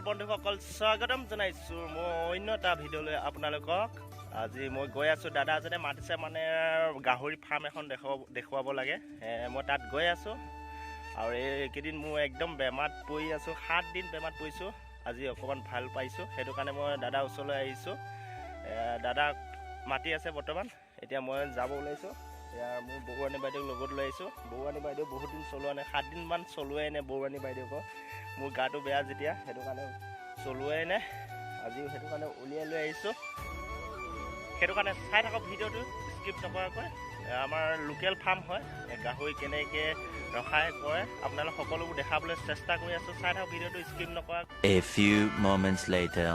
বন্ধুসকল স্বাগতম জনাইছো মই অন্য এটা ভিডিঅ'লৈ আপোনালোকক। আজি মই গৈ আছো, দাদা এজনে মাতিছে মানে গাহৰি ফাৰ্ম এখন দেখুৱাব লাগে। মই তাত গৈ আছো আৰু এইকেইদিন মই একদম বেমাৰত পৰি আছো, 7 দিন বেমাৰত পৰিছো। আজি অকণমান ভাল পাইছো, সেইটো কাৰণে মই দাদাৰ ওচৰলৈ আহিছো। দাদাক মাতি আছে বৰ্তমান, এতিয়া মই যাব ওলাইছো। মোৰ বৰুৱানী বাইদেউক লগত লৈ আহিছোঁ। বৰুৱানী বাইদেউ বহুত দিন চলোৱা নাই, 7 দিনমান চলোৱাই নাই বৰুৱানী বাইদেউক। মোৰ গাটো বেয়া যেতিয়া, সেইটো কাৰণে চলোৱাই নাই। আজিও সেইটো কাৰণে উলিয়াই লৈ আহিছোঁ। সেইটো কাৰণে চাই থাকক ভিডিঅ'টো স্কিপ নকৰাকৈ। আমাৰ লোকেল ফাৰ্ম হয়, গাহৰি কেনেকৈ ৰখাই কৰে আপোনালোক সকলোবোৰ দেখাবলৈ চেষ্টা কৰি আছোঁ। চাই থাকক ভিডিঅ'টো স্কিপ নকৰাকৈ। A few moments later.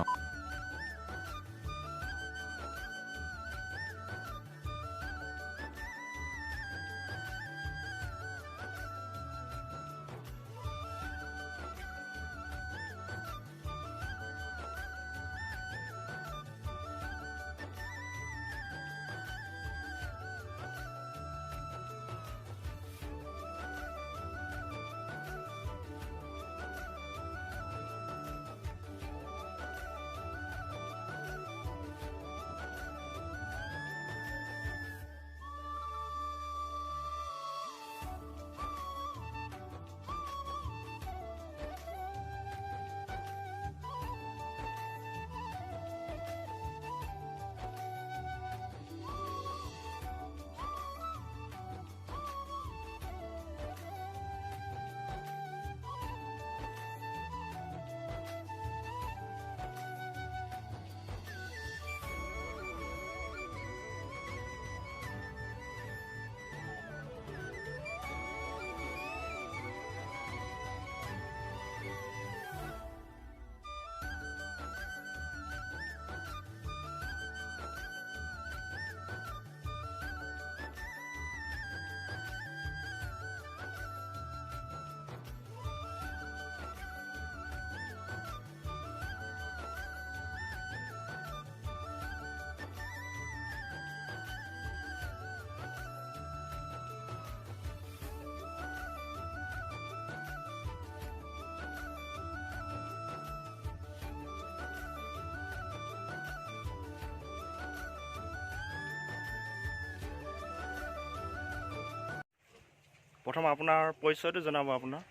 প্ৰথম আপোনাৰ পৰিচয়টো জনাব। আপোনাৰ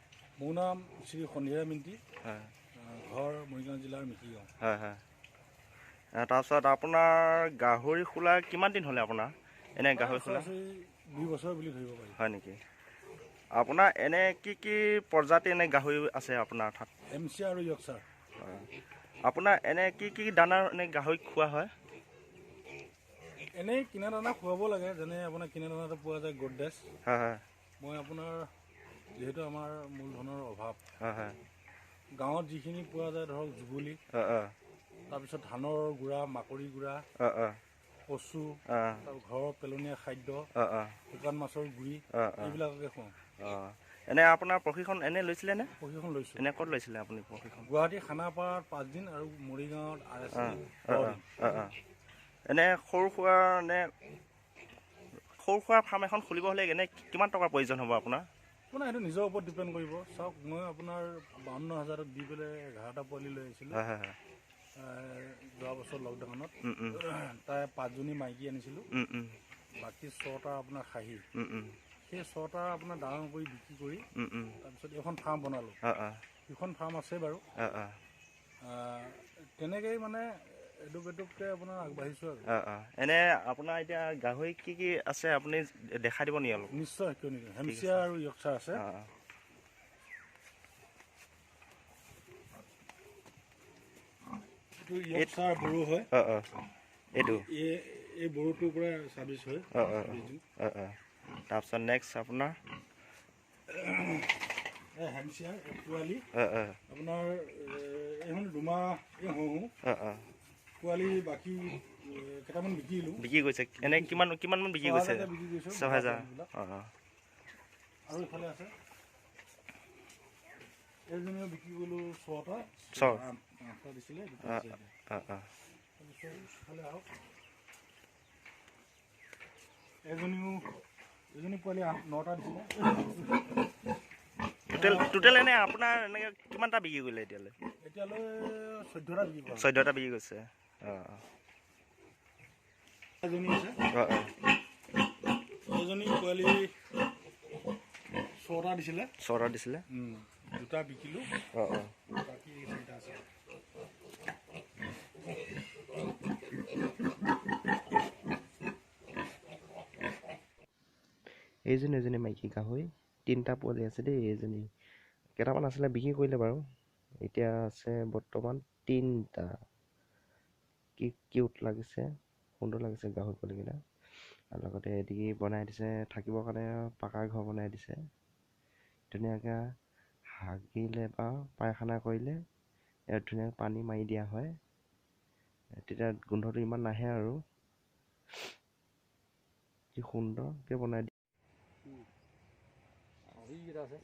মোৰ নাম শ্ৰী সন্ধিয়া মিন্তি, হয়, ঘৰ মৰিগাঁও জিলাৰ মিকিগাঁও। হয় হয়। তাৰপিছত আপোনাৰ গাহৰি খোলা কিমান দিন হ'লে আপোনাৰ এনে গাহৰি খোলা? 2 বছৰ বুলি ধৰিব পাৰি। হয় নেকি? আপোনাৰ এনে কি প্ৰজাতি এনে গাহৰি আছে আপোনাৰ তাত? হাম্পশ্বায়াৰ আৰু ইয়ৰ্কশ্বায়াৰ। হয়। আপোনাৰ এনে কি দানা এনে গাহৰিক খোৱা হয়? এনেই কিনা দানা খুৱাব লাগে, যেনে আপোনাৰ কিনা দানাটো পোৱা যায় গডৰেজ। হয় হয়। মই আপোনাৰ যিহেতু আমাৰ মূলধনৰ অভাৱ, হয় হয়, গাঁৱত যিখিনি পোৱা যায় ধৰক যুগুলি, তাৰপিছত ধানৰ গুড়া, মাকৰি গুড়া, কচু, আৰু ঘৰৰ পেলনীয়া খাদ্য, শুকান মাছৰ গুড়ি, এইবিলাককে খুৱাওঁ। এনে আপোনাৰ প্ৰশিক্ষণ এনে লৈছিলে নে? প্ৰশিক্ষণ লৈছোঁ। এনে ক'ত লৈছিলে আপুনি প্ৰশিক্ষণ? গুৱাহাটী খানাপাৰাত 5 দিন আৰু মৰিগাঁৱত এনে সৰু সুৰা ফাৰ্ম এখন খুলিব হ'লে এনে কিমান টকাৰ প্ৰয়োজন হ'ব আপোনাৰ? আপোনাৰ সেইটো নিজৰ ওপৰত ডিপেণ্ড কৰিব। চাওক, মই আপোনাৰ 52,000 দি পেলাই 11টা পোৱালি লৈ আহিছিলোঁ। হয় হয় হয়। যোৱা বছৰ লকডাউনত তাই 5জনী মাইকী আনিছিলোঁ, বাকী 6টা আপোনাৰ খাহী। সেই 6টা আপোনাৰ ডাঙৰ কৰি বিক্ৰী কৰি তাৰপিছত এখন ফাৰ্ম বনালোঁ। সেইখন ফাৰ্ম আছে বাৰু। তেনেকেই মানে এডুকে আপোনাৰ আগবাঢ়িছোঁ আৰু। এনে আপোনাৰ এতিয়া গাহৰি কি আছে আপুনি দেখাই দিব নেকি অলপ? নিশ্চয়, কিয় নেকি। হাম্পশ্বায়াৰ আৰু ইয়ৰ্কশ্বায়াৰ আছে। এইটো ইয়ৰ্কশ্বায়াৰ বড়ো হয়। এইটো এই বড়োটোৰ পৰা ছাৰ্ভিচ হয়। তাৰপিছত নেক্সট আপোনাৰ হাম্পশ্বায়াৰ পোৱালি আপোনাৰ এখন 2 মাহ পোৱালি বাকী কেইটামান বিক্ৰী গৈছে। এনে কিমান মান বিক্ৰী গৈছে? 6,000। আৰু ইফালে আছে এইজনীও বিক্ৰী কৰিলোঁ 6টা দিছিলে। এজনী পোৱালি 9টা দিছিলে। টোটেল এনে আপোনাৰ এনেকৈ কিমানটা বিক্ৰী কৰিলে এতিয়ালৈ? এতিয়ালৈ 14টা বিক্ৰী কৰা 14টা বিক্ৰী গৈছে এজনী আছে অঁ অঁ এজনী পোৱালি 6টা দিছিলে 6টা দিছিলে 2টা বিকিলোঁ অঁ অঁ বাকী 4টা আছে এইজনী এজনী মাইকী গাহৰি 3টা পোৱালি আছে দেই এইজনী কেইটামান আছিলে বিক্ৰী কৰিলে বাৰু এতিয়া আছে বৰ্তমান 3টা কি কিউট লাগিছে সুন্দৰ লাগিছে গাহৰি পোৱালিকেইটা আৰু লগতে এদিগি বনাই দিছে থাকিবৰ কাৰণে পাকা ঘৰ বনাই দিছে ধুনীয়াকৈ হাগিলে বা পায়খানা কৰিলে ইয়াত ধুনীয়াকৈ পানী মাৰি দিয়া হয় তেতিয়া গোন্ধটো ইমান নাহে আৰু কি সুন্দৰকৈ বনাই দিয়ে আছে